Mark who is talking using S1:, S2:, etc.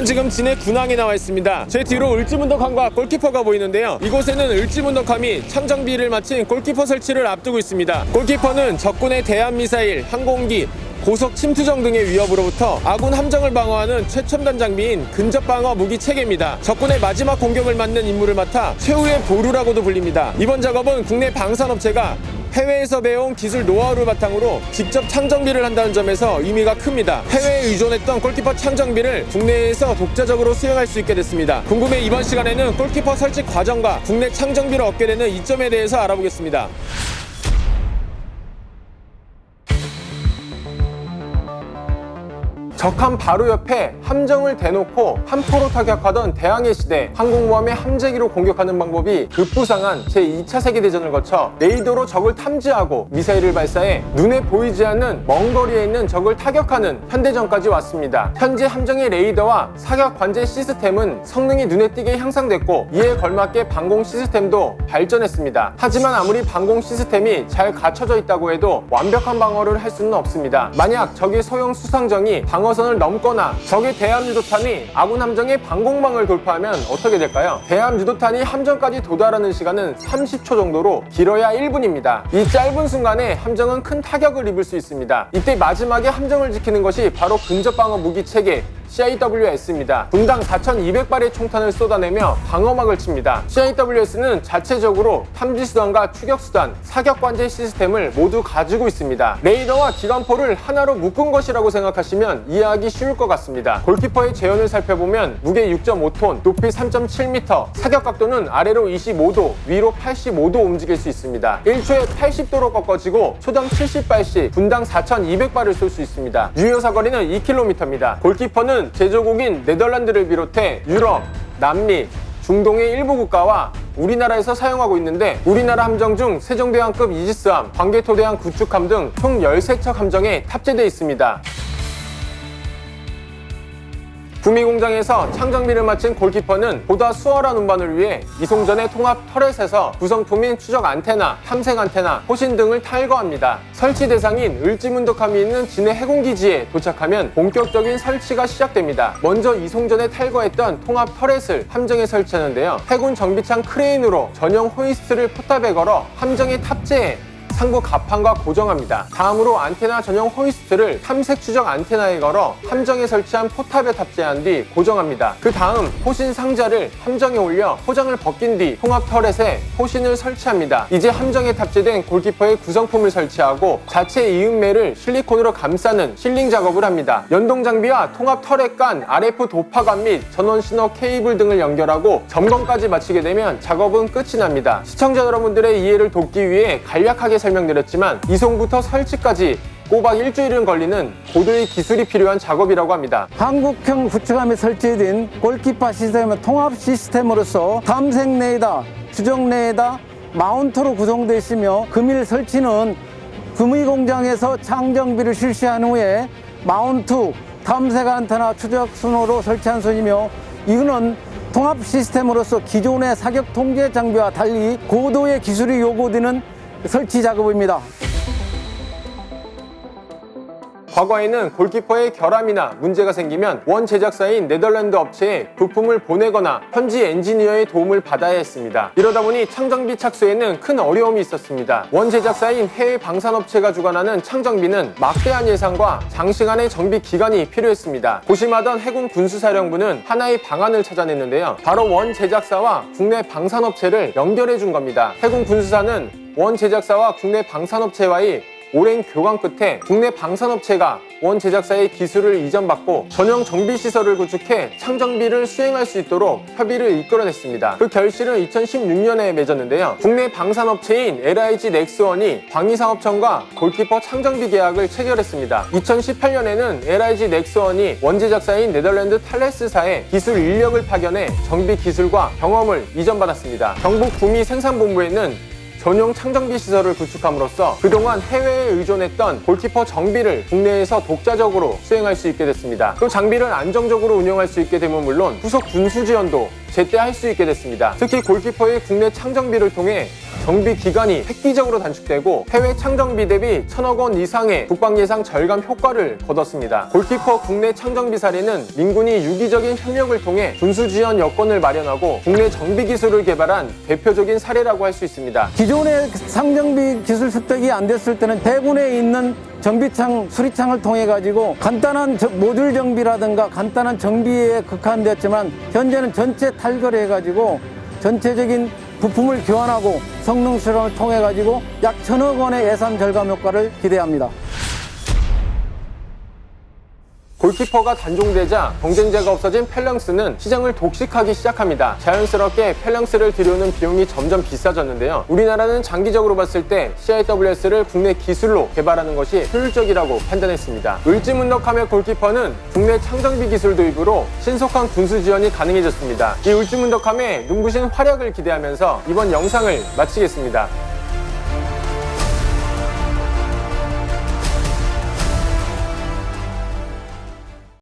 S1: 지금 진해 군항에 나와 있습니다. 제 뒤로 을지문덕함과 골키퍼가 보이는데요. 이곳에는 을지문덕함이 창정비를 마친 골키퍼 설치를 앞두고 있습니다. 골키퍼는 적군의 대함미사일, 항공기, 고속 침투정 등의 위협으로부터 아군 함정을 방어하는 최첨단 장비인 근접방어 무기 체계입니다. 적군의 마지막 공격을 막는 임무를 맡아 최후의 보루라고도 불립니다. 이번 작업은 국내 방산업체가 해외에서 배워온 기술 노하우를 바탕으로 직접 창정비를 한다는 점에서 의미가 큽니다. 해외에 의존했던 골키퍼 창정비를 국내에서 독자적으로 수행할 수 있게 됐습니다. 궁금해 이번 시간에는 골키퍼 설치 과정과 국내 창정비를 얻게 되는 이점에 대해서 알아보겠습니다. 적함 바로 옆에 함정을 대놓고 함포로 타격하던 대항해 시대 항공모함의 함재기로 공격하는 방법이 급부상한 제2차 세계대전을 거쳐 레이더로 적을 탐지하고 미사일을 발사해 눈에 보이지 않는 먼 거리에 있는 적을 타격하는 현대전까지 왔습니다. 현재 함정의 레이더와 사격 관제 시스템은 성능이 눈에 띄게 향상됐고 이에 걸맞게 방공 시스템도 발전했습니다. 하지만 아무리 방공 시스템이 잘 갖춰져 있다고 해도 완벽한 방어를 할 수는 없습니다. 만약 적의 소형 수상정이 방어선을 넘거나 적의 대함유도탄이 아군 함정의 방공망을 돌파하면 어떻게 될까요? 대함유도탄이 함정까지 도달하는 시간은 30초 정도로 길어야 1분입니다. 이 짧은 순간에 함정은 큰 타격을 입을 수 있습니다. 이때 마지막에 함정을 지키는 것이 바로 근접방어 무기 체계 CIWS입니다. 분당 4,200발의 총탄을 쏟아내며 방어막을 칩니다. CIWS는 자체적으로 탐지수단과 추격수단, 사격관제 시스템을 모두 가지고 있습니다. 레이더와 기관포를 하나로 묶은 것이라고 생각하시면 이해하기 쉬울 것 같습니다. 골키퍼의 재현을 살펴보면 무게 6.5톤, 높이 3.7m, 사격각도는 아래로 25도, 위로 85도 움직일 수 있습니다. 1초에 80도로 꺾어지고 초당 70발씩 분당 4,200발을 쏠 수 있습니다. 유효사거리는 2km입니다. 골키퍼는 제조국인 네덜란드를 비롯해 유럽, 남미, 중동의 일부 국가와 우리나라에서 사용하고 있는데 우리나라 함정 중 세종대왕급 이지스함, 광개토대왕 구축함 등 총 13척 함정에 탑재되어 있습니다. 구미공장에서 창정비를 마친 골키퍼는 보다 수월한 운반을 위해 이송전의 통합 터렛에서 구성품인 추적 안테나, 탐색 안테나, 호신 등을 탈거합니다. 설치 대상인 을지문덕함이 있는 진해 해군기지에 도착하면 본격적인 설치가 시작됩니다. 먼저 이송전에 탈거했던 통합 터렛을 함정에 설치하는데요. 해군 정비창 크레인으로 전용 호이스트를 포탑에 걸어 함정에 탑재해 상부 갑판과 고정합니다. 다음으로 안테나 전용 호이스트를 탐색 추적 안테나에 걸어 함정에 설치한 포탑에 탑재한 뒤 고정합니다. 그 다음 호신 상자를 함정에 올려 포장을 벗긴 뒤 통합 터렛에 호신을 설치합니다. 이제 함정에 탑재된 골키퍼의 구성품을 설치하고 자체 이음매를 실리콘으로 감싸는 실링 작업을 합니다. 연동 장비와 통합 터렛 간 RF 도파관 및 전원 신호 케이블 등을 연결하고 점검까지 마치게 되면 작업은 끝이 납니다. 시청자 여러분들의 이해를 돕기 위해 간략하게 설명드렸지만 이송부터 설치까지 꼬박 일주일은 걸리는 고도의 기술이 필요한 작업이라고 합니다.
S2: 한국형 구축함에 설치된 골키퍼 시스템은 통합 시스템으로서 탐색 레이더, 추적 레이더, 마운트로 구성되어 있으며 금일 설치는 구미공장에서 창정비를 실시한 후에 마운트, 탐색 안테나, 추적 순호로 설치한 선이며 이거는 통합 시스템으로서 기존의 사격 통제 장비와 달리 고도의 기술이 요구되는 설치 작업입니다.
S1: 과거에는 골키퍼의 결함이나 문제가 생기면 원 제작사인 네덜란드 업체에 부품을 보내거나 현지 엔지니어의 도움을 받아야 했습니다. 이러다 보니 창정비 착수에는 큰 어려움이 있었습니다. 원 제작사인 해외 방산업체가 주관하는 창정비는 막대한 예산과 장시간의 정비 기간이 필요했습니다. 고심하던 해군 군수사령부는 하나의 방안을 찾아냈는데요. 바로 원 제작사와 국내 방산업체를 연결해 준 겁니다. 해군 군수사는 원 제작사와 국내 방산업체와의 오랜 교감 끝에 국내 방산업체가 원 제작사의 기술을 이전받고 전용 정비시설을 구축해 창정비를 수행할 수 있도록 협의를 이끌어냈습니다. 그 결실은 2016년에 맺었는데요. 국내 방산업체인 LIG 넥스원이 방위사업청과 골키퍼 창정비 계약을 체결했습니다. 2018년에는 LIG 넥스원이 원 제작사인 네덜란드 탈레스사에 기술 인력을 파견해 정비 기술과 경험을 이전받았습니다. 경북 구미 생산본부에는 전용 창정비 시설을 구축함으로써 그동안 해외에 의존했던 골키퍼 정비를 국내에서 독자적으로 수행할 수 있게 됐습니다. 또 장비를 안정적으로 운영할 수 있게 되면 물론 후속 군수 지원도 제때 할 수 있게 됐습니다. 특히 골키퍼의 국내 창정비를 통해 정비 기간이 획기적으로 단축되고 해외 창정비 대비 1,000억 원 이상의 국방 예상 절감 효과를 거뒀습니다. 골키퍼 국내 창정비 사례는 민군이 유기적인 협력을 통해 군수 지원 여건을 마련하고 국내 정비 기술을 개발한 대표적인 사례라고 할 수 있습니다.
S2: 기존의 상정비 기술 습득이 안 됐을 때는 대군에 있는 정비창, 수리창을 통해 가지고 간단한 모듈 정비라든가 간단한 정비에 국한되었지만 현재는 전체 탈거를 해 가지고 전체적인 부품을 교환하고 성능 실험을 통해 가지고 약 1,000억 원의 예산 절감 효과를 기대합니다.
S1: 골키퍼가 단종되자 경쟁자가 없어진 펠랑스는 시장을 독식하기 시작합니다. 자연스럽게 펠랑스를 들여오는 비용이 점점 비싸졌는데요. 우리나라는 장기적으로 봤을 때 CIWS를 국내 기술로 개발하는 것이 효율적이라고 판단했습니다. 을지문덕함의 골키퍼는 국내 창정비 기술 도입으로 신속한 군수 지원이 가능해졌습니다. 이 을지문덕함의 눈부신 활약을 기대하면서 이번 영상을 마치겠습니다.